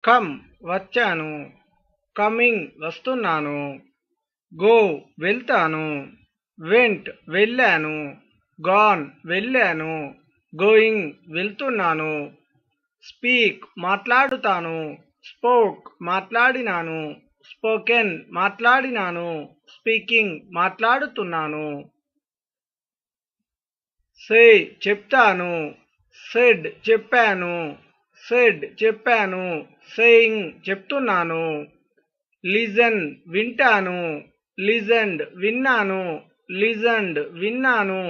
Come వచ్చాను, coming వస్తున్నాను, go వెళ్తాను, వెంట్ వెళ్ళాను, గాన్ వెళ్ళాను, గోయింగ్ వెళ్తున్నాను, స్పీక్ మాట్లాడుతాను, స్పోక్ మాట్లాడినాను, స్పోకెన్ మాట్లాడినాను, స్పీకింగ్ మాట్లాడుతున్నాను, సే చెప్తాను, సెడ్ చెప్పాను, సెడ్ చెప్పాను, సేయింగ్ చెప్తున్నాను, లిజన్ వింటాను, లిజన్డ్ విన్నాను, లిజన్డ్ విన్నాను,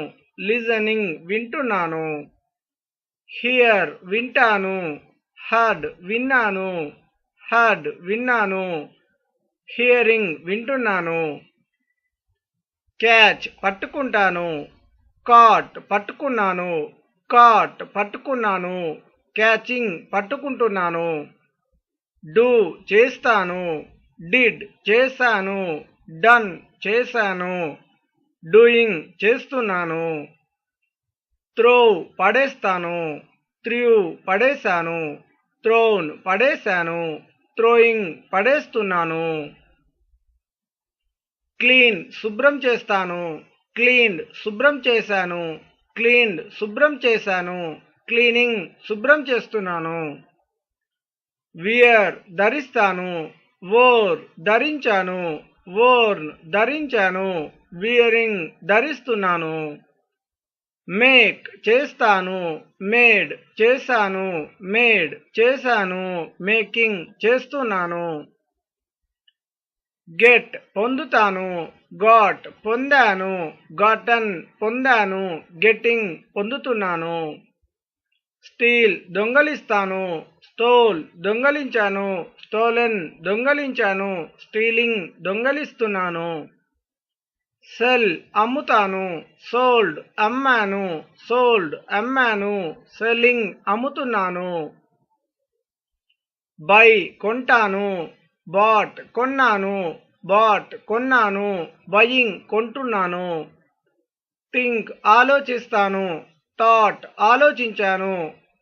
లిజనింగ్ వింటున్నాను, హియర్ వింటాను, హర్డ్ విన్నాను, హర్డ్ విన్నాను, హియరింగ్ వింటున్నాను, క్యాచ్ పట్టుకుంటాను, కాట్ పట్టుకున్నాను, కాట్ పట్టుకున్నాను, క్యాచింగ్ పట్టుకుంటున్నాను, డూ చేస్తాను, డిడ్ చేశాను, డన్ చేశాను, డూయింగ్ చేస్తున్నాను, త్రో పడేస్తాను, త్రూ పడేశాను, త్రోన్ పడేశాను, త్రోయింగ్ పడేస్తున్నాను, క్లీన్ శుభ్రం చేస్తాను, క్లీన్డ్ శుభ్రం చేశాను, క్లీన్డ్ శుభ్రం చేశాను, క్లీనింగ్ శుభ్రం చేస్తున్నాను, వియర్ ధరిస్తాను, వోర్ ధరించాను, వోర్న్ ధరించాను, వియరింగ్ ధరిస్తున్నాను, మేక్ చేస్తాను, మేడ్ చేశాను, మేడ్ చేశాను, మేకింగ్ చేస్తున్నాను, గెట్ పొందుతాను, గాట్ పొందాను, గాటన్ పొందాను, గెట్టింగ్ పొందుతున్నాను, స్టీల్ దొంగలిస్తాను, స్టోల్ దొంగలించాను, స్టోలెన్ దొంగలించాను, స్టీలింగ్ దొంగలిస్తున్నాను, సెల్ అమ్ముతాను, సోల్డ్ అమ్మాను, సోల్డ్ అమ్మాను, సెల్లింగ్ అమ్ముతున్నాను, బై కొంటాను, బాట్ కొన్నాను, బాట్ కొన్నాను, బయింగ్ కొంటున్నాను, థింక్ ఆలోచిస్తాను, థాట్ ఆలోచించాను,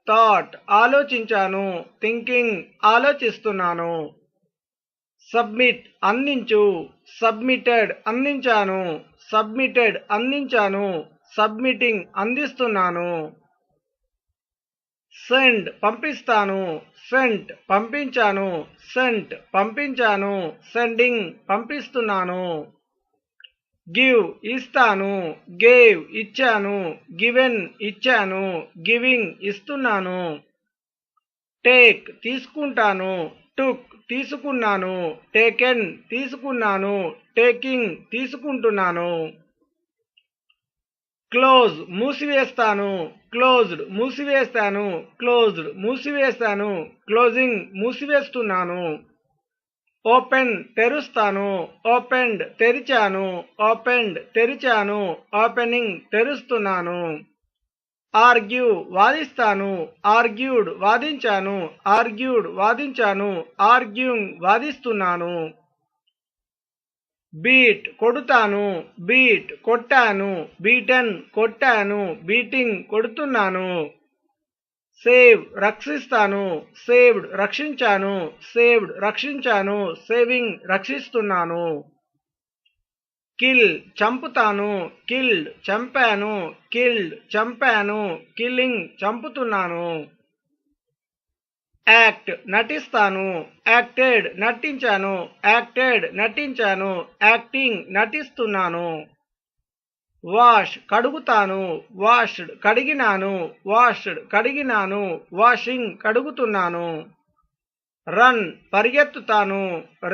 థాట్ ఆలోచించాను, థింకింగ్ ఆలోచిస్తున్నాను, సబ్మిట్ అందించు, సబ్మిటెడ్ అందించాను, సబ్మిటెడ్ అందించాను, సబ్మిటింగ్ అందిస్తున్నాను, సెండ్ పంపిస్తాను, సెంట్ పంపించాను, సెంట్ పంపించాను, సెండింగ్ పంపిస్తున్నాను, గివ్ ఇస్తాను, గేవ్ ఇచ్చాను, గివెన్ ఇచ్చాను, గివింగ్ ఇస్తున్నాను, టేక్ తీసుకుంటాను, టుక్ తీసుకున్నాను, టేకెన్ తీసుకున్నాను, టేకింగ్ తీసుకుంటున్నాను, క్లోజ్ మూసివేస్తాను, క్లోజ్డ్ మూసివేస్తాను, క్లోజ్డ్ మూసివేస్తాను, క్లోజింగ్ మూసివేస్తున్నాను, ఓపెన్ తెరుస్తాను, ఓపెన్డ్ తెరిచాను, ఓపెన్డ్ తెరిచాను, ఓపెనింగ్ తెరుస్తున్నాను, ఆర్గ్యూ వాదిస్తాను, ఆర్గ్యూడ్ వాదించాను, ఆర్గ్యూడ్ వాదించాను, ఆర్గ్యూయింగ్ వాదిస్తున్నాను, బీట్ కొడుతాను, బీట్ కొట్టాను, బీటన్ కొట్టాను, బీటింగ్ కొడుతున్నాను, సేవ్ రక్షిస్తాను, సేవ్డ్ రక్షించాను, సేవ్డ్ రక్షించాను, సేవింగ్ రక్షిస్తున్నాను, కిల్ చంపుతాను, కిల్డ్ చంపాను, కిల్డ్ చంపాను, కిల్లింగ్ చంపుతున్నాను, యాక్ట్ నటిస్తాను, యాక్టెడ్ నటించాను, యాక్టెడ్ నటించాను, యాక్టింగ్ నటిస్తున్నాను, వాష్ కడుగుతాను, వాష్డ్ కడిగినాను, వాష్డ్ కడిగినాను, వాషింగ్ కడుగుతున్నాను, రన్ పరిగెత్తుతాను,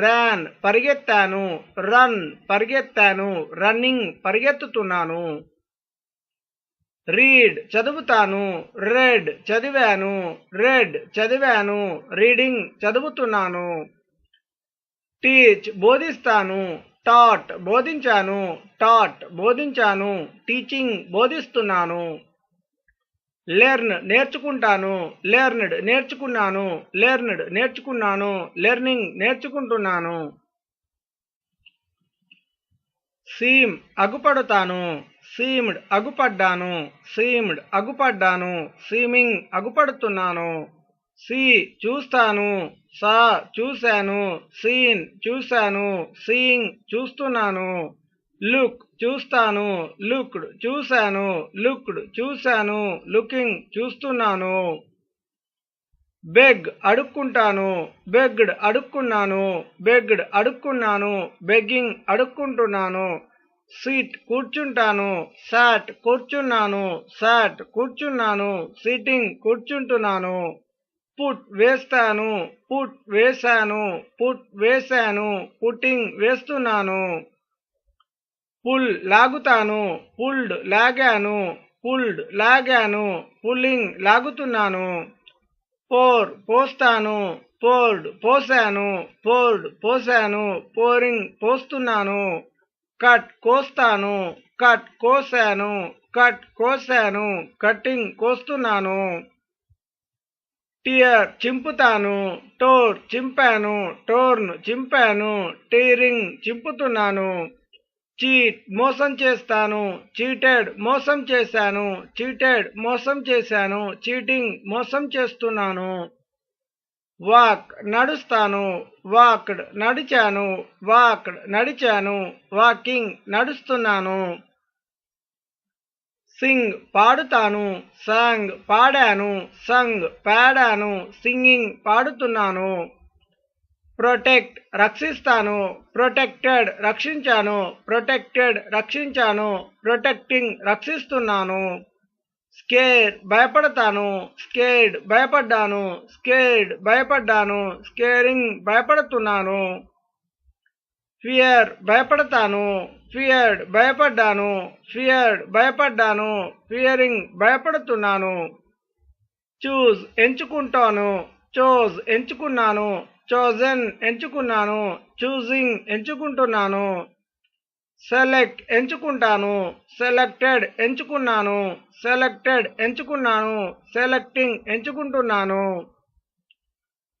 ర్యాన్ పరిగెత్తాను, రన్ పరిగెత్తాను, రన్నింగ్ పరిగెత్తుతున్నాను, రీడ్ చదువుతాను, రెడ్ చదివాను, రెడ్ చదివాను, రీడింగ్ చదువుతున్నాను, టీచ్ బోధిస్తాను, టాట్ బోధించాను, టాట్ బోధించాను, టీచింగ్ బోధిస్తున్నాను, లెర్న్ నేర్చుకుంటాను, లెర్న్డ్ నేర్చుకున్నాను, లెర్న్డ్ నేర్చుకున్నాను, లెర్నింగ్ నేర్చుకుంటున్నాను, సీమ్ అగుపడతాను, సీమ్డ్ అగుపడ్డాను, సీమ్డ్ అగుపడ్డాను, సీమింగ్ అగుపడుతున్నాను, సీ చూస్తాను, సా చూశాను, సీన్ చూశాను, సీయింగ్ చూస్తున్నాను, లుక్ చూస్తాను, లుక్డ్ చూశాను, లుక్డ్ చూశాను, లుకింగ్ చూస్తున్నాను, బెగ్ అడుక్కుంటాను, బెగ్డ్ అడుక్కున్నాను, బెగ్డ్ అడుక్కున్నాను, బెగ్గింగ్ అడుక్కుంటున్నాను, సీట్ కూర్చుంటాను, సాట్ కూర్చున్నాను, సాట్ కూర్చున్నాను, సీటింగ్ కూర్చుంటున్నాను, పుట్ వేస్తాను, పుట్ వేశాను, పుట్ వేశాను, పుట్టింగ్ వేస్తున్నాను, పుల్ లాగుతాను, పుల్డ్ లాగాను, పుల్డ్ లాగాను, పుల్లింగ్ లాగుతున్నాను, పోర్ పోస్తాను, పోర్డ్ పోసాను, పోర్డ్ పోసాను, పోరింగ్ పోస్తున్నాను, కట్ కోస్తాను, కట్ కోసాను, కట్ కోసాను, కట్టింగ్ కోస్తున్నాను, టియర్ చింపుతాను, టోర్ చింపాను, టోర్న్ చింపాను, టీరింగ్ చింపుతున్నాను, చీట్ మోసం చేస్తాను, చీటెడ్ మోసం చేశాను, చీటెడ్ మోసం చేశాను, చీటింగ్ మోసం చేస్తున్నాను, వాక్ నడుస్తాను, వాక్డ్ నడిచాను, వాక్డ్ నడిచాను, వాకింగ్ నడుస్తున్నాను, సింగ్ పాడుతాను, సాంగ్ పాడాను, సంగ్ పాడాను, సింగింగ్ పాడుతున్నాను, ప్రొటెక్ట్ రక్షిస్తాను, ప్రొటెక్టెడ్ రక్షించాను, ప్రొటెక్టెడ్ రక్షించాను, ప్రొటెక్టింగ్ రక్షిస్తున్నాను, స్కేర్ భయపడతాను, స్కేర్డ్ భయపడ్డాను, స్కేర్డ్ భయపడ్డాను, స్కేరింగ్ భయపడుతున్నాను, ఫియర్ భయపడతాను, ఫియర్డ్ భయపడ్డాను, ఫియర్డ్ భయపడ్డాను, ఫియరింగ్ భయపడుతున్నాను, చూజ్ ఎంచుకుంటాను, చోజ్ ఎంచుకున్నాను, చోజన్ ఎంచుకున్నాను, చూజింగ్ ఎంచుకుంటున్నాను, సెలెక్ట్ ఎంచుకుంటాను, సెలెక్టెడ్ ఎంచుకున్నాను, సెలెక్టెడ్ ఎంచుకున్నాను, సెలెక్టింగ్ ఎంచుకుంటున్నాను,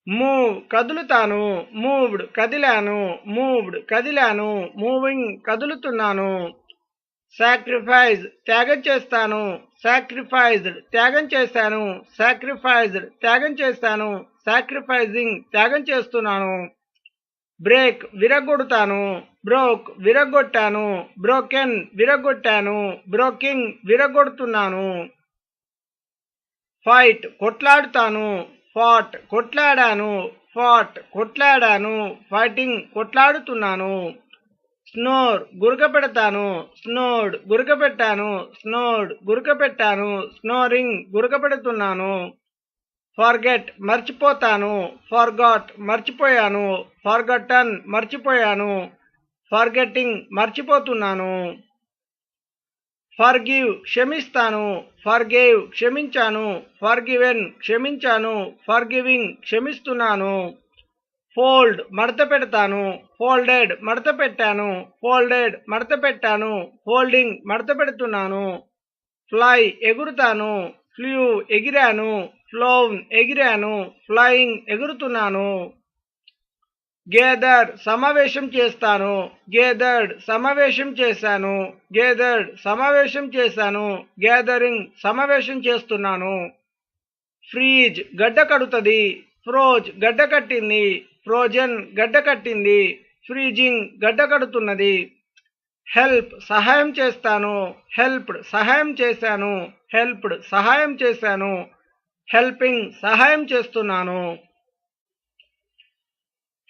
మూవ్ కదులుతాను, మూవ్డ్ కదిలాను, మూవ్డ్ కదిలాను, మూవింగ్ కదులుతున్నాను, సాక్రిఫైజ్ త్యాగం చేస్తాను, సాక్రిఫైజ్డ్ త్యాగం చేశాను, సాక్రిఫైజ్డ్ త్యాగం చేశాను, సాక్రిఫైజింగ్ త్యాగం చేస్తున్నాను, బ్రేక్ విరగొడతాను, బ్రోక్ విరగొట్టాను, బ్రోకెన్ విరగొట్టాను, బ్రోకింగ్ విరగొడుతున్నాను, ఫైట్ కొట్లాడుతాను, ఫాట్ కొట్లాడాను, ఫాట్ కొట్లాడాను, ఫైటింగ్ కొట్లాడుతున్నాను, స్నోర్ గురకపెడతాను, స్నోర్డ్ గురకపెట్టాను, స్నోర్డ్ గురకపెట్టాను, స్నోరింగ్ గురకపెడుతున్నాను, ఫర్గెట్ మర్చిపోతాను, ఫర్గాట్ మర్చిపోయాను, ఫర్గటన్ మర్చిపోయాను, ఫర్గెట్టింగ్ మర్చిపోతున్నాను, ఫర్గివ్ క్షమిస్తాను, ఫర్గేవ్ క్షమించాను, ఫర్గివెన్ క్షమించాను, ఫర్గివింగ్ క్షమిస్తున్నాను, ఫోల్డ్ మడత పెడతాను, ఫోల్డెడ్ మడత పెట్టాను, ఫోల్డెడ్ మడత పెట్టాను, ఫోల్డింగ్ మడత పెడుతున్నాను, ఫ్లై ఎగురుతాను, ఫ్లూ ఎగిరాను, ఫ్లోన్ ఎగిరాను, ఫ్లయింగ్ ఎగురుతున్నాను, గేదర్ సమావేశం చేస్తాను, గేదర్డ్ సమావేశం చేశాను, గేదర్డ్ సమావేశం చేశాను, గ్యాదరింగ్ సమావేశం చేస్తున్నాను, ఫ్రీజ్ గడ్డ కడుతుంది, ఫ్రోజ్ గడ్డ కట్టింది, ఫ్రోజన్ గడ్డ కట్టింది, ఫ్రీజింగ్ గడ్డ కడుతున్నది, హెల్ప్ సహాయం చేస్తాను, హెల్ప్డ్ సహాయం చేశాను, హెల్ప్డ్ సహాయం చేశాను, హెల్పింగ్ సహాయం చేస్తున్నాను,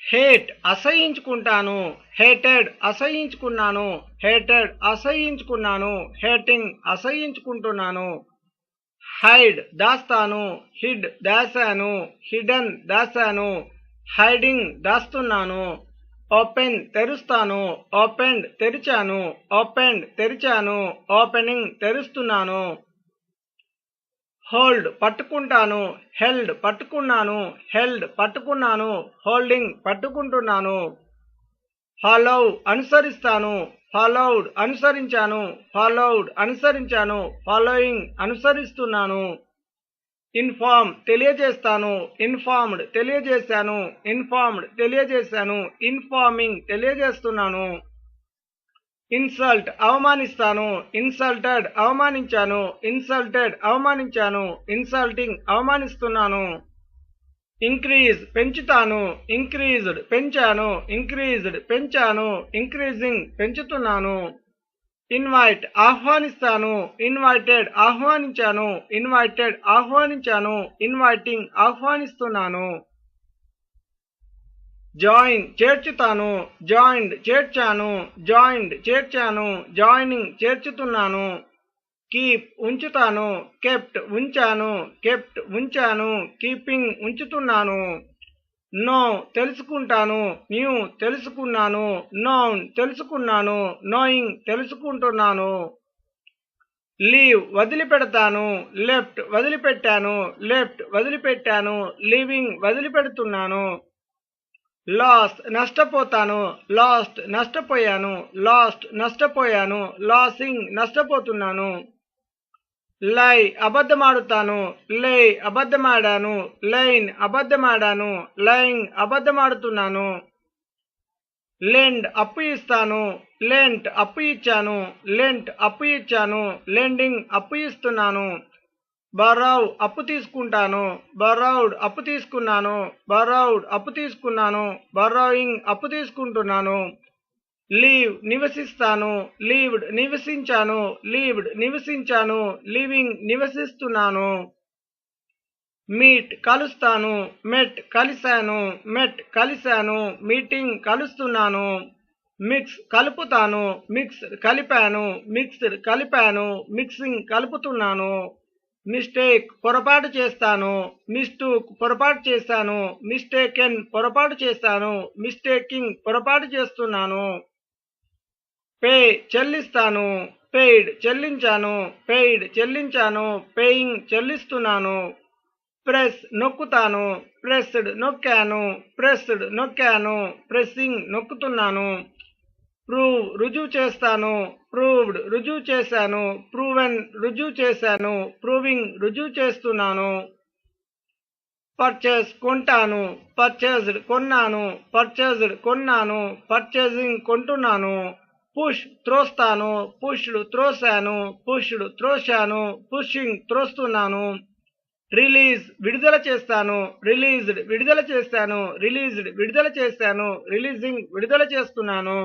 హేట్ అసహించుకుంటాను, హేటెడ్ అసహించుకున్నాను, హేటెడ్ అసహించుకున్నాను, హేటింగ్ అసహించుకుంటున్నాను, హైడ్ దాస్తాను, హిడ్ దాశాను, హిడెన్ దాశాను, హైడింగ్ దాస్తున్నాను, ఓపెన్ తెరుస్తాను, ఓపెన్డ్ తెరిచాను, ఓపెన్డ్ తెరిచాను, ఓపెనింగ్ తెరుస్తున్నాను, హోల్డ్ పట్టుకుంటాను, హెల్డ్ పట్టుకున్నాను, హెల్డ్ పట్టుకున్నాను, హోల్డింగ్ పట్టుకుంటున్నాను, ఫాలో అనుసరిస్తాను, ఫాలోడ్ అనుసరించాను, ఫాలోడ్ అనుసరించాను, ఫాలోయింగ్ అనుసరిస్తున్నాను, ఇన్ఫార్మ్ తెలియజేస్తాను, ఇన్ఫార్మ్డ్ తెలియజేశాను, ఇన్ఫార్మ్డ్ తెలియజేశాను, ఇన్ఫార్మింగ్ తెలియజేస్తున్నాను, ఇన్సల్ట్ అవమానిస్తాను, ఇన్సల్టెడ్ అవమానించాను, ఇన్సల్టెడ్ అవమానించాను, ఇన్సల్టింగ్ అవమానిస్తున్నాను, ఇంక్రీజ్ పెంచుతాను, ఇంక్రీజ్డ్ పెంచాను, ఇంక్రీజ్డ్ పెంచాను, ఇంక్రీజింగ్ పెంచుతున్నాను. ఇన్వైట్ ఆహ్వానిస్తాను, ఇన్వైటెడ్ ఆహ్వానించాను, ఇన్వైటెడ్ ఆహ్వానించాను, ఇన్వైటింగ్ ఆహ్వానిస్తున్నాను. జాయిన్ చేర్చుతాను, జాయిన్డ్ చేర్చాను, జాయిన్డ్ చేర్చాను, జాయినింగ్ చేర్చుతున్నాను. కీప్ ఉంచుతాను, కెప్ట్ ఉంచాను, కెప్ట్ ఉంచాను, కీపింగ్ ఉంచుతున్నాను. నో తెలుసుకుంటాను, న్యూ తెలుసుకున్నాను, నోన్ తెలుసుకున్నాను, నోయింగ్ తెలుసుకుంటున్నాను. లీవ్ వదిలిపెడతాను, లెఫ్ట్ వదిలిపెట్టాను, లెఫ్ట్ వదిలిపెట్టాను, లీవింగ్ వదిలిపెడుతున్నాను. లాస్ నష్టపోతాను, లాస్ట్ నష్టపోయాను, లాస్ట్ నష్టపోయాను, లాసింగ్ నష్టపోతున్నాను. లై అబద్ధమాడుతాను, లై అబద్ధమాడాను, లైన్ అబద్ధమాడాను, లైంగ్ అబద్ధమాడుతున్నాను. లెండ్ అప్పు ఇస్తాను, లెంట్ అప్పు ఇచ్చాను, లెంట్ అప్పు ఇచ్చాను, లెండింగ్ అప్పు ఇస్తున్నాను. బరౌ అప్పు తీసుకుంటాను, బరౌడ్ అప్పు తీసుకున్నాను, బరౌడ్ అప్పు తీసుకున్నాను, బరోయింగ్ అప్పు తీసుకుంటున్నాను. లీవ్ నివసిస్తాను, లీవ్డ్ నివసించాను, లీవ్డ్ నివసించాను, లీవింగ్ నివసిస్తున్నాను. మీట్ కలుస్తాను, మెట్ కలిశాను, మెట్ కలిశాను, మీటింగ్ కలుస్తున్నాను. మిక్స్ కలుపుతాను, మిక్స్డ్ కలిపాను, మిక్స్డ్ కలిపాను, మిక్సింగ్ కలుపుతున్నాను. మిస్టేక్ పొరపాటు చేస్తాను, మిస్టూక్ పొరపాటు చేశాను, మిస్టేకెన్ పొరపాటు చేశాను, మిస్టేకింగ్ పొరపాటు చేస్తున్నాను. పే చెల్లిస్తాను, పెయిడ్ చెల్లించాను, పెయిడ్ చెల్లించాను, పేయింగ్ చెల్లిస్తున్నాను. ప్రెస్ నొక్కుతాను, ప్రెస్డ్ నొక్కాను, ప్రెస్డ్ నొక్కాను, ప్రెస్సింగ్ నొక్కుతున్నాను. ప్రూవ్ రుజువు చేస్తాను, ప్రూవ్డ్ రుజువు చేశాను, ప్రూవెన్ రుజువు చేశాను, ప్రూవింగ్ రుజువు చేస్తున్నాను. పర్చేస్ కొంటాను, పర్చేస్డ్ కొన్నాను, పర్చేస్డ్ కొన్నాను, పర్చేసింగ్ కొంటున్నాను. పుష్ త్రోస్తాను, పుష్డ్ త్రోశాను, పుష్డ్ త్రోశాను, పుషింగ్ త్రోస్తున్నాను. రిలీజ్ విడుదల చేస్తాను, రిలీజ్డ్ విడుదల చేశాను, రిలీజ్డ్ విడుదల చేశాను, రిలీజింగ్ విడుదల చేస్తున్నాను.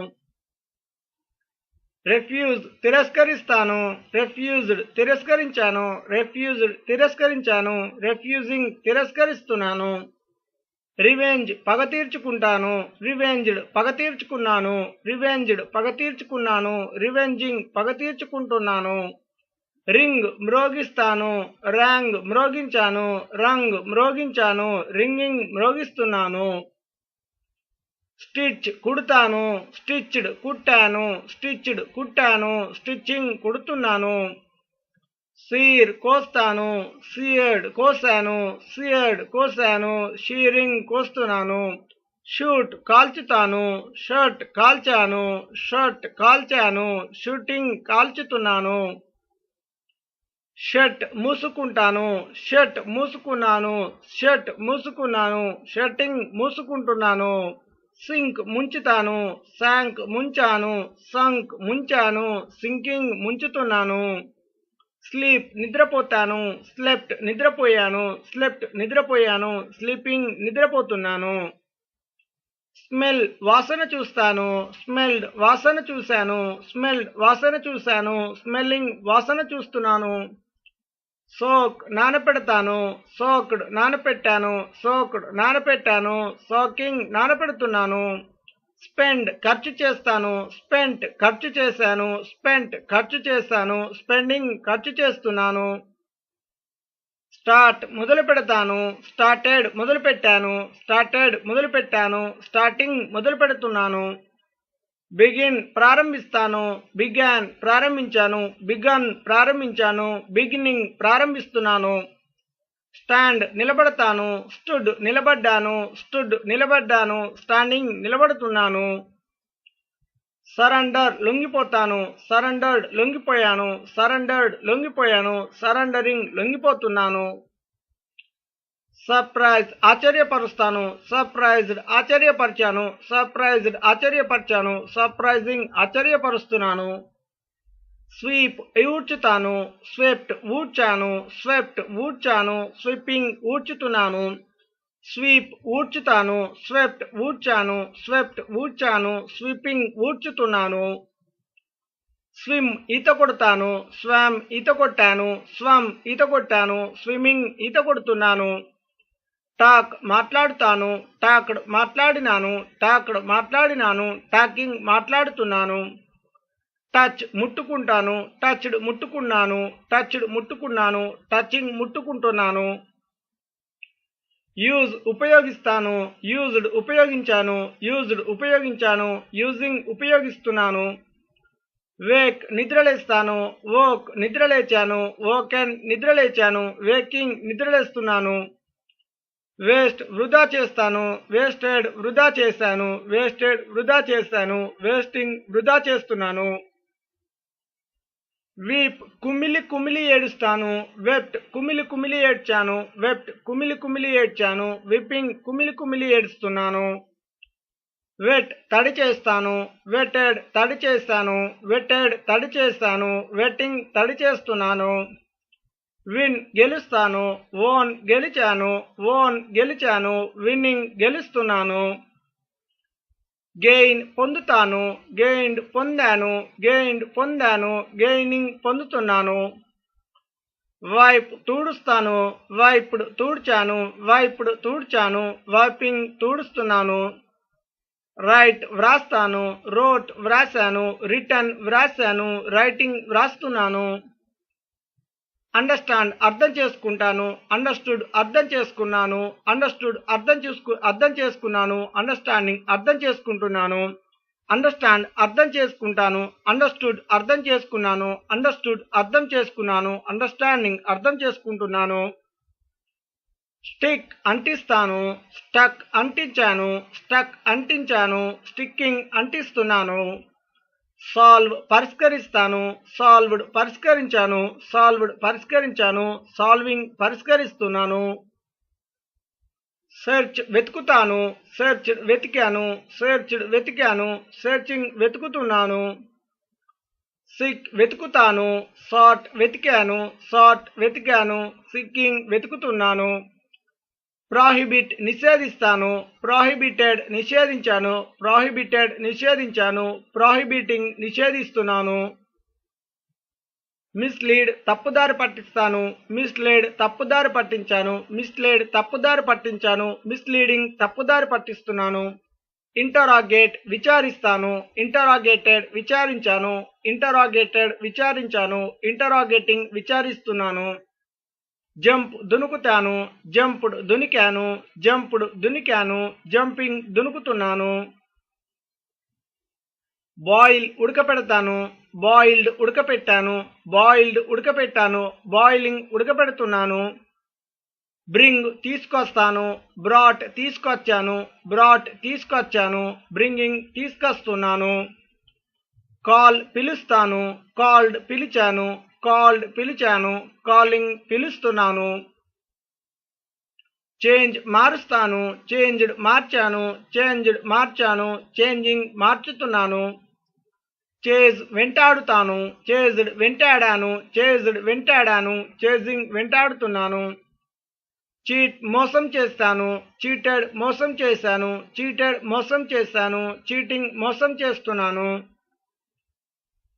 రెఫ్యూజ్ తిరస్కరిస్తాను, రెఫ్యూజ్డ్ తిరస్కరించాను, రెఫ్యూజ్డ్ తిరస్కరించాను, రెఫ్యూజింగ్ తిరస్కరిస్తున్నాను. రివెంజ్ పగ తీర్చుకుంటాను, రివెంజ్డ్ పగ తీర్చుకున్నాను, రివెంజ్డ్ పగ తీర్చుకున్నాను, రివెంజింగ్ పగ తీర్చుకుంటున్నాను. రింగ్ మ్రోగిస్తాను, ర్యాంగ్ మ్రోగించాను, రంగ్ మ్రోగించాను, రింగింగ్ మ్రోగిస్తున్నాను. స్టిచ్ కుడతాను, స్టిచ్డ్ కుట్టాను, స్టిచ్డ్ కుట్టాను, స్టిచ్చింగ్ కుడుతున్నాను. సీర్ కోస్తాను, సీయర్డ్ కోసాను, సీయర్డ్ కోసాను, షీరింగ్ కోస్తున్నాను. షూట్ కాల్చుతాను, షర్ట్ కాల్చాను, షర్ట్ కాల్చాను, షూటింగ్ కాల్చుతున్నాను. షర్ట్ మూసుకుంటాను, షర్ట్ మూసుకున్నాను, షర్ట్ మూసుకున్నాను, షర్టింగ్ మూసుకుంటున్నాను. సింక్ ముంచుతాను, శాంక్ ముంచాను, సంక్ ముంచాను, సింకింగ్ ముంచుతున్నాను. స్లీప్ నిద్రపోతాను, స్లెప్ట్ నిద్రపోయాను, స్లెప్ట్ నిద్రపోయాను, స్లీపింగ్ నిద్రపోతున్నాను. స్మెల్ వాసన చూస్తాను, స్మెల్డ్ వాసన చూశాను, స్మెల్డ్ వాసన చూశాను, స్మెల్లింగ్ వాసన చూస్తున్నాను. సోక్ నానపెడతాను, సోక్డ్ నానపెట్టాను, సోక్డ్ నానపెట్టాను, సోకింగ్ నానపెడుతున్నాను. స్పెండ్ ఖర్చు చేస్తాను, స్పెంట్ ఖర్చు చేశాను, స్పెంట్ ఖర్చు చేశాను, స్పెండింగ్ ఖర్చు చేస్తున్నాను. స్టార్ట్ మొదలు పెడతాను, స్టార్టెడ్ మొదలు పెట్టాను, స్టార్టెడ్ మొదలు పెట్టాను, స్టార్టింగ్ మొదలు పెడుతున్నాను. బిగిన్ ప్రారంభిస్తాను, బిగాన్ ప్రారంభించాను, బిగన్ ప్రారంభించాను, బిగినింగ్ ప్రారంభిస్తున్నాను. స్టాండ్ నిలబడతాను, స్టుడ్ నిలబడ్డాను, స్టుడ్ నిలబడ్డాను, స్టాండింగ్ నిలబడుతున్నాను. సరెండర్ లొంగిపోతాను, సరెండర్డ్ లొంగిపోయాను, సరెండర్డ్ లొంగిపోయాను, సరెండరింగ్ లొంగిపోతున్నాను. సర్ప్రైజ్ ఆశ్చర్యపరుస్తాను, సర్ప్రైజ్డ్ ఆశ్చర్యపరిచాను, సర్ప్రైజ్డ్ ఆశ్చర్యపరిచాను, సర్ప్రైజింగ్ ఆశ్చర్యపరుస్తున్నాను. స్వీప్ ఊడ్చుతాను, స్వెప్ట్ ఊడ్చాను, స్వెప్ట్ ఊడ్చాను, స్వీపింగ్ ఊడ్చుతున్నాను. స్వీప్ ఊడ్చుతాను, స్వెప్ట్ ఊడ్చాను, స్వెప్ట్ ఊడ్చాను, స్వీపింగ్ ఊడ్చుతున్నాను. స్విమ్ ఈత కొడతాను, స్వామ్ ఈత కొట్టాను, స్వమ్ ఈత కొట్టాను, స్విమ్మింగ్ ఈత కొడుతున్నాను. టాక్ మాట్లాడుతాను, టాక్డ్ మాట్లాడినాను, టాక్డ్ మాట్లాడినాను, టాకింగ్ మాట్లాడుతున్నాను. టచ్ ముట్టుకుంటాను, టచ్డ్ ముట్టుకున్నాను, టచ్డ్ ముట్టుకున్నాను, టచింగ్ ముట్టుకుంటున్నాను. యూజ్ ఉపయోగిస్తాను, యూజ్డ్ ఉపయోగించాను, యూజ్డ్ ఉపయోగించాను, యూజింగ్ ఉపయోగిస్తున్నాను. వేక్ నిద్రలేస్తాను, వోక్ నిద్రలేచాను, వోకెన్ నిద్రలేచాను, వేకింగ్ నిద్రలేస్తున్నాను. వేస్ట్ వృధా చేస్తాను, వేస్టెడ్ వృధా చేశాను, వేస్టెడ్ వృధా చేశాను, వేస్టింగ్ వృధా చేస్తున్నాను. వీప్ కుమిలి కుమిలి ఏడుస్తాను, వెప్ట్ కుమిలి కుమిలి ఏడ్చాను, వెప్ట్ కుమిలి కుమిలి ఏడ్చాను, విప్పింగ్ కుమిలి కుమిలి ఏడుస్తున్నాను. వెట్ తడి చేస్తాను, వెటెడ్ తడి చేశాను, వెటెడ్ తడి చేశాను, వెట్టింగ్ తడి చేస్తున్నాను. విన్ గెలుస్తాను, ఓన్ గెలిచాను, ఓన్ గెలిచాను, విన్నింగ్ గెలుస్తున్నాను. గెయిన్ పొందుతాను, గెయిన్డ్ పొందాను, గెయిన్డ్ పొందాను, గెయినింగ్ పొందుతున్నాను. వైప్ తుడుస్తాను, వైప్డ్ తుడ్చాను, వైప్డ్ తుడ్చాను, వైపింగ్ తుడుస్తున్నాను. రైట్ వ్రాస్తాను, రోట్ వ్రాసాను, రిటర్న్ వ్రాసాను, రైటింగ్ వ్రాస్తున్నాను. అండర్స్టాండ్ అర్థం చేసుకుంటాను, అండర్స్టూడ్ అర్థం చేసుకున్నాను, అండర్స్టూడ్ అర్థం చేసుకున్నాను, అండర్స్టాండింగ్ అర్థం చేసుకుంటున్నాను. అండర్స్టాండ్ అర్థం చేసుకుంటాను, అండర్స్టూడ్ అర్థం చేసుకున్నాను, అండర్స్టూడ్ అర్థం చేసుకున్నాను, అండర్స్టాండింగ్ అర్థం చేసుకుంటున్నాను. స్టిక్ అంటిస్తాను, స్టక్ అంటించాను, స్టక్ అంటించాను, స్టిక్కింగ్ అంటిస్తున్నాను. సాల్వ్ పరిష్కరిస్తాను, సాల్వ్డ్ పరిష్కరించాను, సాల్వ్డ్ పరిష్కరించాను, సాల్వింగ్ పరిష్కరిస్తున్నాను. సెర్చ్ వెతుకుతాను, సెర్చ్డ్ వెతికాను, సెర్చ్డ్ వెతికాను, సెర్చింగ్ వెతుకుతున్నాను. సిక్ వెతుకుతాను, సాట్ వెతికాను, సాట్ వెతికాను, సిక్కింగ్ వెతుకుతున్నాను. ప్రాహిబిట్ నిషేధిస్తాను, ప్రాహిబిటెడ్ నిషేధించాను, ప్రాహిబిటెడ్ నిషేధించాను, ప్రాహిబిటింగ్ నిషేధిస్తున్నాను. మిస్లీడ్ తప్పుదారి పట్టిస్తాను, మిస్లీడ్ తప్పుదారి పట్టించాను, మిస్లీడ్ తప్పుదారి పట్టించాను, మిస్లీడింగ్ తప్పుదారి పట్టిస్తున్నాను. ఇంటరాగేట్ విచారిస్తాను, ఇంటరాగేటెడ్ విచారించాను, ఇంటరాగేటెడ్ విచారించాను, ఇంటరాగేటింగ్ విచారిస్తున్నాను. జంప్ దునుకుతాను, జంప్డ్ దునికాను, జంప్డ్ దునికాను, జంపింగ్ దునుకుతున్నాను. బాయిల్ ఉడకపెడతాను, బాయిల్డ్ ఉడకపెట్టాను, బాయిల్డ్ ఉడకపెట్టాను, బాయిలింగ్ ఉడకపెడుతున్నాను. బ్రింగ్ తీసుకొస్తాను, బ్రాట్ తీసుకొచ్చాను, బ్రాట్ తీసుకొచ్చాను, బ్రింగింగ్ తీసుకొస్తున్నాను. కాల్ పిలుస్తాను, కాల్డ్ పిలిచాను, కాల్డ్ పిలిచాను, కాలింగ్ పిలుస్తున్నాను. చేంజ్ మారుస్తాను, చేంజ్డ్ మార్చాను, చేంజ్డ్ మార్చాను, చేంజింగ్ మార్చుతున్నాను. చేజ్ వెంటాడుతాను, చేజ్డ్ వెంటాడాను, చేజ్డ్ వెంటాడాను, చేజింగ్ వెంటాడుతున్నాను. చీట్ మోసం చేస్తాను, చీటెడ్ మోసం చేశాను, చీటెడ్ మోసం చేశాను, చీటింగ్ మోసం చేస్తున్నాను.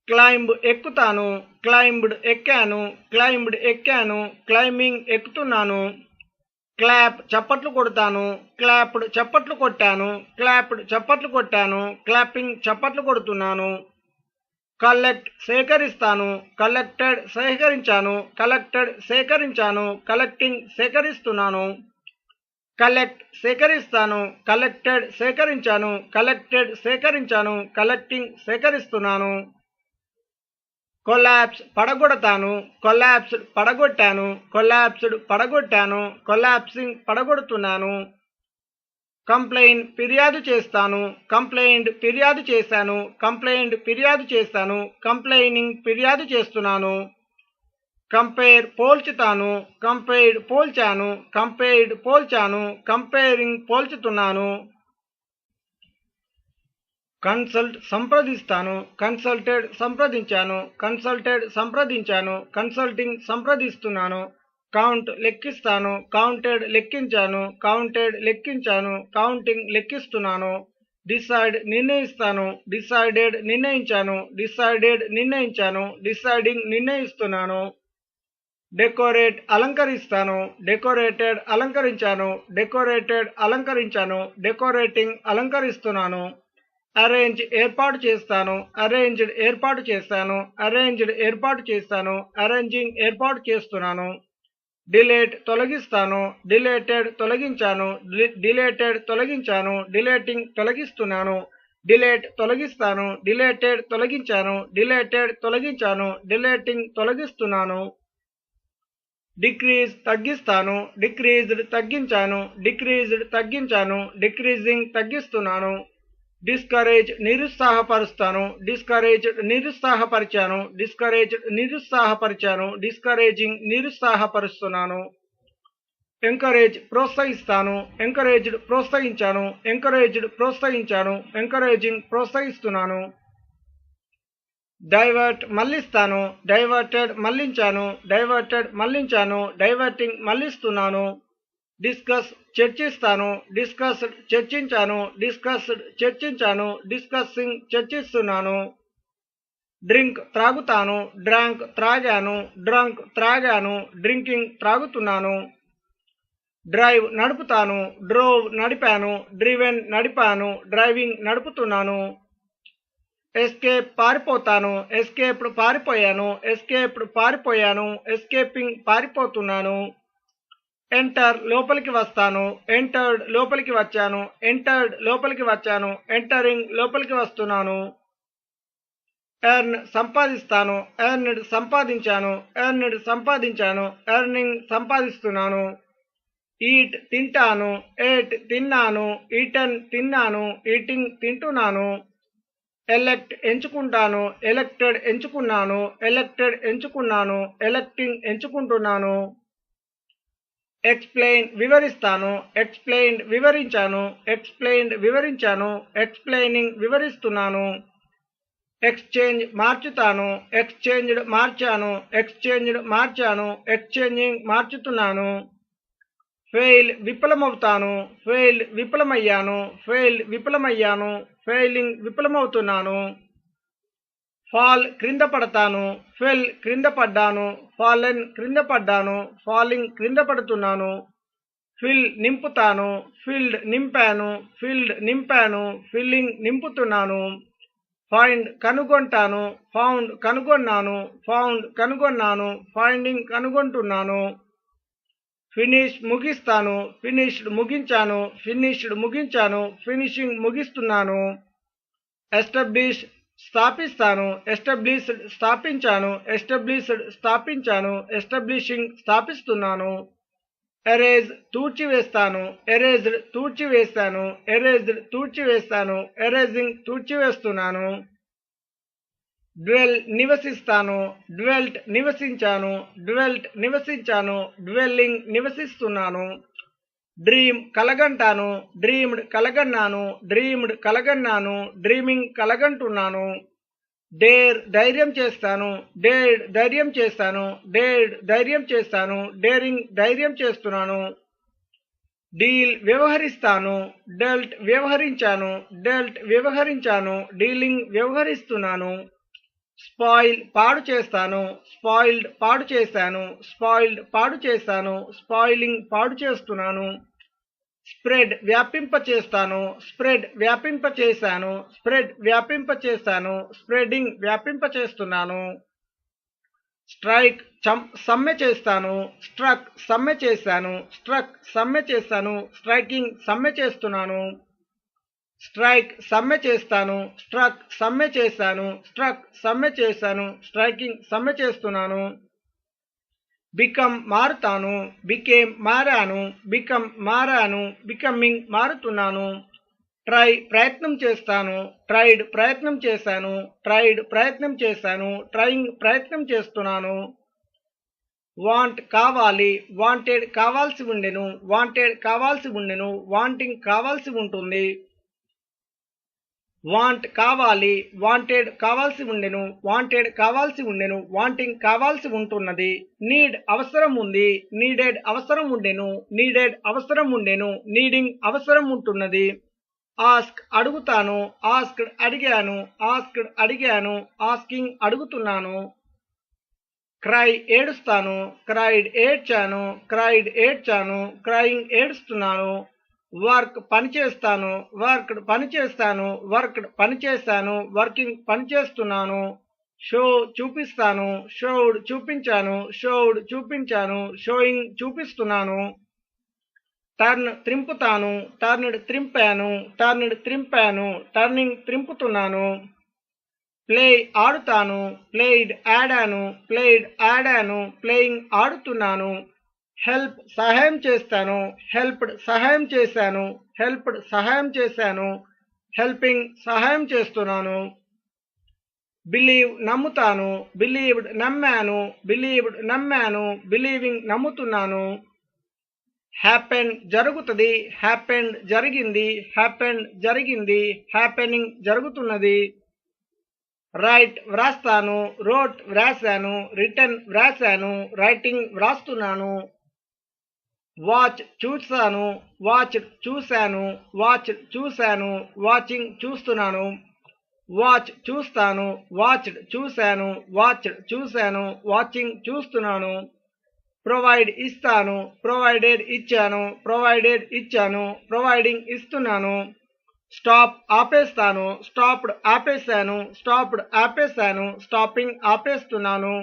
క్లైంబ్ ఎక్కుతాను, క్లైంబ్డ్ ఎక్కాను, క్లైంబ్డ్ ఎక్కాను, క్లైంబింగ్ ఎక్కుతున్నాను. క్లాప్ చప్పట్లు కొడతాను, క్లాప్డ్ చప్పట్లు కొట్టాను, క్లాప్డ్ చప్పట్లు కొట్టాను, క్లాపింగ్ చప్పట్లు కొడుతున్నాను. కలెక్ట్ సేకరిస్తాను, కలెక్టెడ్ సేకరించాను, కలెక్టెడ్ సేకరించాను, కలెక్టింగ్ సేకరిస్తున్నాను. కలెక్ట్ సేకరిస్తాను, కలెక్టెడ్ సేకరించాను, కలెక్టెడ్ సేకరించాను, కలెక్టింగ్ సేకరిస్తున్నాను. కొలాప్స్ పడగొడతాను, కొలాప్స్డ్ పడగొట్టాను, కొలాప్స్డ్ పడగొట్టాను, కొలాప్సింగ్ పడగొడుతున్నాను. కంప్లైంట్ ఫిర్యాదు చేస్తాను, కంప్లైంట్ ఫిర్యాదు చేశాను, కంప్లైంట్ ఫిర్యాదు చేశాను, కంప్లైనింగ్ ఫిర్యాదు చేస్తున్నాను. కంపేర్ పోల్చుతాను, కంపేర్డ్ పోల్చాను, కంపేర్డ్ పోల్చాను, కంపేరింగ్ పోల్చుతున్నాను. కన్సల్ట్ సంప్రదిస్తాను, కన్సల్టెడ్ సంప్రదించాను, కన్సల్టెడ్ సంప్రదించాను, కన్సల్టింగ్ సంప్రదిస్తున్నాను. కౌంట్ లెక్కిస్తాను, కౌంటెడ్ లెక్కించాను, కౌంటెడ్ లెక్కించాను, కౌంటింగ్ లెక్కిస్తున్నాను. డిసైడ్ నిర్ణయిస్తాను, డిసైడెడ్ నిర్ణయించాను, డిసైడెడ్ నిర్ణయించాను, డిసైడింగ్ నిర్ణయిస్తున్నాను. డెకోరేట్ అలంకరిస్తాను, డెకోరేటెడ్ అలంకరించాను, డెకోరేటెడ్ అలంకరించాను, డెకోరేటింగ్ అలంకరిస్తున్నాను. అరేంజ్ ఏర్పాటు చేస్తాను, అరేంజ్డ్ ఏర్పాటు చేస్తాను, అరేంజ్డ్ ఏర్పాటు చేస్తాను, అరేంజింగ్ ఏర్పాటు చేస్తున్నాను. డిలేట్ తొలగిస్తాను, డిలేటెడ్ తొలగించాను, డిలేటెడ్ తొలగించాను, డిలేటింగ్ తొలగిస్తున్నాను. డిలేట్ తొలగిస్తాను, డిలేటెడ్ తొలగించాను, డిలేటెడ్ తొలగించాను, డిలేటింగ్ తొలగిస్తున్నాను. డిక్రీజ్ తగ్గిస్తాను, డిక్రీజ్డ్ తగ్గించాను, డిక్రీజ్డ్ తగ్గించాను, డిక్రీజింగ్ తగ్గిస్తున్నాను. డిస్కరేజ్ నిరుత్సాహపరుస్తాను, డిస్కరేజ్డ్ నిరుత్సాహపరిచాను, డిస్కరేజ్డ్ నిరుత్సాహపరిచాను, డిస్కరేజింగ్ నిరుత్సాహపరుస్తున్నాను. ఎంకరేజ్ ప్రోత్సహిస్తాను, ఎంకరేజ్డ్ ప్రోత్సహించాను, ఎంకరేజ్డ్ ప్రోత్సహించాను, ఎంకరేజింగ్ ప్రోత్సహిస్తున్నాను. డైవర్ట్ మళ్లిస్తాను, డైవర్టెడ్ మళ్లించాను, డైవర్టెడ్ మళ్లించాను, డైవర్టింగ్ మళ్లిస్తున్నాను. డిస్కస్ చర్చిస్తాను, డిస్కస్డ్ చర్చించాను, డిస్కస్డ్ చర్చించాను, డిస్కస్సింగ్ చర్చిస్తున్నాను. డ్రింక్ త్రాగుతాను, డ్రాంక్ త్రాగాను, డ్రంక్ త్రాగాను, డ్రింకింగ్ త్రాగుతున్నాను. డ్రైవ్ నడుపుతాను, డ్రోవ్ నడిపాను, డ్రివెన్ నడిపాను, డ్రైవింగ్ నడుపుతున్నాను. ఎస్కేప్ పారిపోతాను, ఎస్కేప్డ్ పారిపోయాను, ఎస్కేప్డ్ పారిపోయాను, ఎస్కేపింగ్ పారిపోతున్నాను. ఎంటర్ లోపలికి వస్తాను, ఎంటర్డ్ లోపలికి వచ్చాను, ఎంటర్డ్ లోపలికి వచ్చాను, ఎంటరింగ్ లోపలికి వస్తున్నాను. ఎర్న్ సంపాదిస్తాను, ఎర్న్డ్ సంపాదించాను, ఎర్న్డ్ సంపాదించాను, ఎర్నింగ్ సంపాదిస్తున్నాను. ఈట్ తింటాను, ఏట్ తిన్నాను, ఈటన్ తిన్నాను, ఈటింగ్ తింటున్నాను. ఎలెక్ట్ ఎంచుకుంటాను, ఎలెక్టెడ్ ఎంచుకున్నాను, ఎలెక్టెడ్ ఎంచుకున్నాను, ఎలెక్టింగ్ ఎంచుకుంటున్నాను. ఎక్స్ప్లెయిన్ వివరిస్తాను, ఎక్స్ప్లెయిన్డ్ వివరించాను, ఎక్స్ప్లెయిన్డ్ వివరించాను, ఎక్స్ప్లెయినింగ్ వివరిస్తున్నాను. ఎక్స్చేంజ్ మార్చుతాను, ఎక్స్చేంజ్డ్ మార్చాను, ఎక్స్చేంజ్డ్ మార్చాను, ఎక్స్చేంజింగ్ మార్చుతున్నాను. ఫెయిల్ విఫలమవుతాను, ఫెయిల్డ్ విఫలమయ్యాను, ఫెయిల్డ్ విఫలమయ్యాను, ఫెయిలింగ్ విఫలమవుతున్నాను. ఫాల్ క్రింద పడతాను, ఫెల్ క్రింద పడ్డాను, ఫాలెన్ క్రింద పడ్డాను, ఫాలింగ్ క్రింద పడుతున్నాను. ఫిల్ నింపుతాను, ఫిల్డ్ నింపాను, ఫిల్డ్ నింపాను, ఫిల్లింగ్ నింపుతున్నాను. ఫైండ్ కనుగొంటాను, ఫౌండ్ కనుగొన్నాను, ఫౌండ్ కనుగొన్నాను, ఫైండింగ్ కనుగొంటున్నాను. ఫినిష్ ముగిస్తాను, ఫినిష్డ్ ముగించాను, ఫినిష్డ్ ముగించాను, ఫినిషింగ్ ముగిస్తున్నాను. ఎస్టాబ్లిష్ స్థాపిస్తాను, ఎస్టాబ్లిష్డ్ స్థాపించాను, ఎస్టాబ్లిష్డ్ స్థాపించాను, ఎస్టాబ్లిషింగ్ స్థాపిస్తున్నాను. ఎరేజ్ తూడ్చివేస్తాను, ఎరేజ్డ్ తూడ్చివేస్తాను, ఎరేజ్డ్ తూడ్చివేస్తాను, ఎరేజింగ్ తూడ్చివేస్తున్నాను. డ్వెల్ నివసిస్తాను, డ్వెల్ట్ నివసించాను, డ్వెల్ట్ నివసించాను, డ్వెల్లింగ్ నివసిస్తున్నాను. డ్రీమ్ కలగంటాను, డ్రీమ్డ్ కలగన్నాను, డ్రీమ్డ్ కలగన్నాను, డ్రీమింగ్ కలగంటున్నాను. డేర్ ధైర్యం చేస్తాను, డేర్డ్ ధైర్యం చేస్తాను, డేర్డ్ ధైర్యం చేస్తాను, డేరింగ్ ధైర్యం చేస్తున్నాను. డీల్ వ్యవహరిస్తాను, డెల్ట్ వ్యవహరించాను, డెల్ట్ వ్యవహరించాను, డీలింగ్ వ్యవహరిస్తున్నాను. స్పాయిల్ పాడు చేస్తాను, స్పాయిల్డ్ పాడు చేశాను, స్పాయిల్డ్ పాడు చేశాను, స్పాయిలింగ్ పాడు చేస్తున్నాను. స్ప్రెడ్ వ్యాపింప చేస్తాను, స్ప్రెడ్ వ్యాపింప చేశాను, స్ప్రెడ్ వ్యాపింప చేశాను, స్ప్రెడింగ్ వ్యాపింప చేస్తున్నాను. స్ట్రైక్ సమ్మె చేస్తాను, స్ట్రక్ సమ్మె చేశాను, స్ట్రక్ సమ్మె చేశాను, స్ట్రైకింగ్ సమ్మె చేస్తున్నాను. స్ట్రైక్ సమ్మె చేస్తాను, స్ట్రక్ సమ్మె చేశాను, స్ట్రక్ సమ్మె చేశాను, స్ట్రైకింగ్ సమ్మె చేస్తున్నాను. బికమ్ మారుతాను, బికేమ్ మారాను, బికమ్ మారాను, బికమింగ్ మారుతున్నాను. ట్రై ప్రయత్నం చేస్తాను, ట్రైడ్ ప్రయత్నం చేశాను, ట్రైడ్ ప్రయత్నం చేశాను, ట్రైయింగ్ ప్రయత్నం చేస్తున్నాను. వాంట్ కావాలి, వాంటెడ్ కావాల్సి ఉండెను, వాంటెడ్ కావాల్సి ఉండెను, వాంటింగ్ కావాల్సి ఉంటుంది. వాంట్ కావాలి, వాంటెడ్ కావాల్సి ఉండెను, వాంటెడ్ కావాల్సి ఉండెను, వాంటింగ్ కావాల్సి ఉంటున్నది. నీడ్ అవసరం ఉంది, నీడెడ్ అవసరం ఉండెను, నీడెడ్ అవసరం ఉండెను, నీడింగ్ అవసరం ఉంటున్నది. ఆస్క్ అడుగుతాను, ఆస్క్డ్ అడిగాను, ఆస్క్డ్ అడిగాను, ఆస్కింగ్ అడుగుతున్నాను. క్రై ఏడుస్తాను, క్రైడ్ ఏడ్చాను, క్రైడ్ ఏడ్చాను, క్రయింగ్ ఏడుస్తున్నాను. వర్క్ పనిచేస్తాను, వర్క్డ్ పనిచేస్తాను, వర్క్డ్ పనిచేస్తాను, వర్కింగ్ పనిచేస్తున్నాను. షో చూపిస్తాను, షోడ్ చూపించాను, షోడ్ చూపించాను, షోయింగ్ చూపిస్తున్నాను. టర్న్ త్రింపుతాను, టర్న్డ్ త్రింపాను, టర్న్డ్ త్రింపాను, టర్నింగ్ త్రింపుతున్నాను. ప్లే ఆడుతాను, ప్లేయిడ్ ఆడాను, ప్లేయిడ్ ఆడాను, ప్లేయింగ్ ఆడుతున్నాను. హెల్ప్ సహాయం చేస్తాను, హెల్ప్డ్ సహాయం చేశాను, హెల్ప్డ్ సహాయం చేశాను, హెల్పింగ్ సహాయం చేస్తున్నాను. బిలీవ్ నమ్ముతాను, బిలీవ్డ్ నమ్మాను, బిలీవ్డ్ నమ్మాను, బిలీవింగ్ నమ్ముతున్నాను. హ్యాపెన్ జరుగుతుంది, హ్యాపెండ్ జరిగింది, హ్యాపెండ్ జరిగింది, హ్యాపెనింగ్ జరుగుతున్నది. రైట్ వ్రాస్తాను, రోట్ వ్రాసాను, రిటర్న్ వ్రాసాను, రైటింగ్ వ్రాస్తున్నాను. వాచ్ చూసాను, వాచ్ చూశాను, వాచ్ చూశాను, వాచింగ్ చూస్తున్నాను. వాచ్ చూస్తాను, వాచ్డ్ చూశాను, వాచ్డ్ చూశాను, వాచింగ్ చూస్తున్నాను. ప్రొవైడ్ ఇస్తాను, ప్రొవైడెడ్ ఇచ్చాను, ప్రొవైడెడ్ ఇచ్చాను, ప్రొవైడింగ్ ఇస్తున్నాను. స్టాప్ ఆపేస్తాను, స్టాప్డ్ ఆపేశాను, స్టాప్డ్ ఆపేశాను, స్టాపింగ్ ఆపేస్తున్నాను.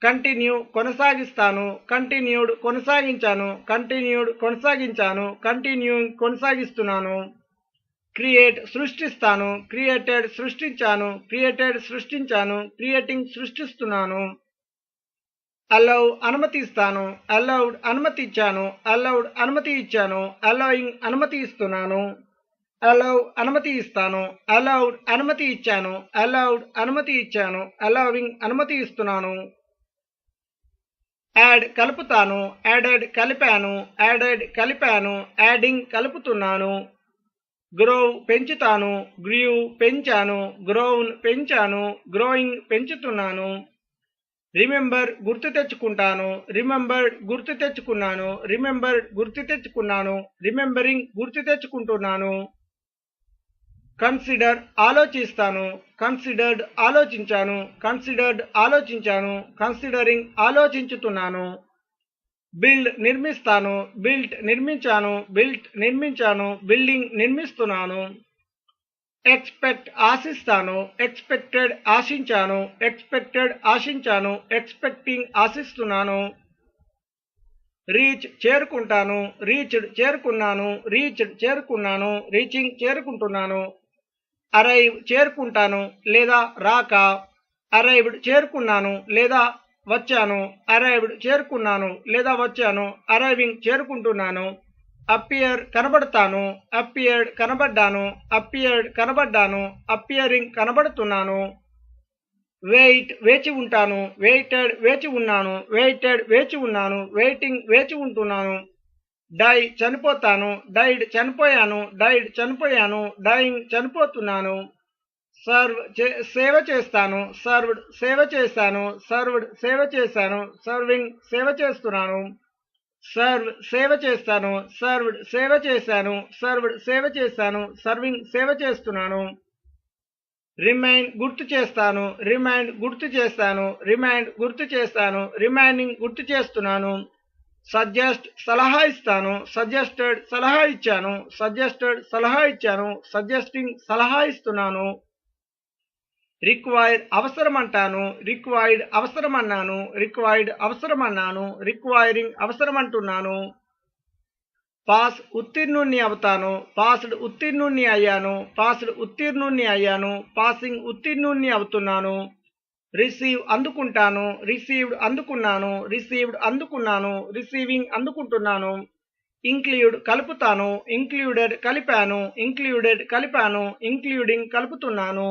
కంటిన్యూ కొనసాగిస్తాను, కంటిన్యూడ్ కొనసాగించాను, కంటిన్యూడ్ కొనసాగించాను, కంటిన్యూయింగ్ కొనసాగిస్తున్నాను. క్రియేట్ సృష్టిస్తాను, క్రియేటెడ్ సృష్టించాను, క్రియేటెడ్ సృష్టించాను, క్రియేటింగ్ సృష్టిస్తున్నాను. అలౌ అనుమతిస్తాను, అలౌడ్ అనుమతి ఇచ్చాను, అలౌడ్ అనుమతి ఇచ్చాను, అలౌయింగ్ అనుమతి ఇస్తున్నాను. అలౌ అనుమతి ఇస్తాను, అలౌడ్ అనుమతి ఇచ్చాను, అలౌడ్ అనుమతి ఇచ్చాను, అలౌవింగ్ అనుమతి ఇస్తున్నాను. యాడ్ కలుపుతాను, యాడెడ్ కలిపాను, యాడెడ్ కలిపాను, యాడింగ్ కలుపుతున్నాను. గ్రోవ్ పెంచుతాను, గ్రీవ్ పెంచాను, గ్రోవ్న్ పెంచాను, గ్రోయింగ్ పెంచుతున్నాను. రిమెంబర్ గుర్తు తెచ్చుకుంటాను, రిమెంబర్డ్ గుర్తు తెచ్చుకున్నాను, రిమెంబర్డ్ గుర్తు తెచ్చుకున్నాను, రిమెంబరింగ్ గుర్తు తెచ్చుకుంటున్నాను. కన్సిడర్ ఆలోచిస్తాను, కన్సిడర్డ్ ఆలోచించాను, కన్సిడర్డ్ ఆలోచించాను, కన్సిడరింగ్ ఆలోచించుతున్నాను. బిల్డ్ నిర్మిస్తాను, బిల్ట్ నిర్మించాను, బిల్ట్ నిర్మించాను, బిల్డింగ్ నిర్మిస్తున్నాను. ఎక్స్పెక్ట్ ఆశిస్తాను, ఎక్స్పెక్టెడ్ ఆశించాను, ఎక్స్పెక్టెడ్ ఆశించాను, ఎక్స్పెక్టింగ్ ఆశిస్తున్నాను. రీచ్ చేరుకుంటాను, రీచ్డ్ చేరుకున్నాను, రీచ్డ్ చేరుకున్నాను, రీచింగ్ చేరుకుంటున్నాను. అరైవ్ చేరుకుంటాను లేదా రాక, అరైవ్డ్ చేరుకున్నాను లేదా వచ్చాను, అరైవ్డ్ చేరుకున్నాను లేదా వచ్చాను, అరైవింగ్ చేరుకుంటున్నాను. అపియర్ కనబడతాను, అపియర్డ్ కనబడ్డాను, అపియర్డ్ కనబడ్డాను, అపియరింగ్ కనబడుతున్నాను. వెయిట్ వేచి ఉంటాను, వెయిటెడ్ వేచి ఉన్నాను, వెయిటెడ్ వేచి ఉన్నాను, వెయిటింగ్ వేచి ఉంటున్నాను. డై చనిపోతాను, డైడ్ చనిపోయాను, డైడ్ చనిపోయాను, డైయింగ్ చనిపోతున్నాను. సర్వ్ సేవ చేస్తాను, సర్వ్డ్ సేవ చేశాను, సర్వ్డ్ సేవ చేశాను, సర్వింగ్ సేవ చేస్తున్నాను. సర్వ్ సేవ చేస్తాను, సర్వ్డ్ సేవ చేశాను, సర్వ్డ్ సేవ చేశాను, సర్వింగ్ సేవ చేస్తున్నాను. రిమైండ్ గుర్తు చేస్తాను, రిమైండ్ గుర్తు చేస్తాను, రిమైండ్ గుర్తు చేస్తాను, రిమైండింగ్ గుర్తు చేస్తున్నాను. సజెస్ట్ సలహా ఇస్తాను, సజెస్టెడ్ సలహా ఇచ్చాను, సజెస్టెడ్ సలహా ఇచ్చాను, సజెస్టింగ్ సలహా ఇస్తున్నాను. రిక్వైర్ అవసరం అంటాను, రిక్వైర్డ్ అవసరం అన్నాను, రిక్వైర్డ్ అవసరం అన్నాను, రిక్వైరింగ్ అవసరం అంటున్నాను. పాస్ ఉత్తీర్ణుణ్ణి అవుతాను, పాస్డ్ ఉత్తీర్ణుణ్ణి అయ్యాను, పాస్డ్ ఉత్తీర్ణుణ్ణి అయ్యాను, పాసింగ్ ఉత్తీర్ణుణ్ణి అవుతున్నాను. రిసీవ్ అందుకుంటాను, రిసీవ్డ్ అందుకున్నాను, రిసీవ్డ్ అందుకున్నాను, రిసీవింగ్ అందుకుంటున్నాను. ఇంక్లూడ్ కలుపుతాను, ఇంక్లూడెడ్ కలిపాను, ఇంక్లూడెడ్ కలిపాను, ఇంక్లూడింగ్ కలుపుతున్నాను.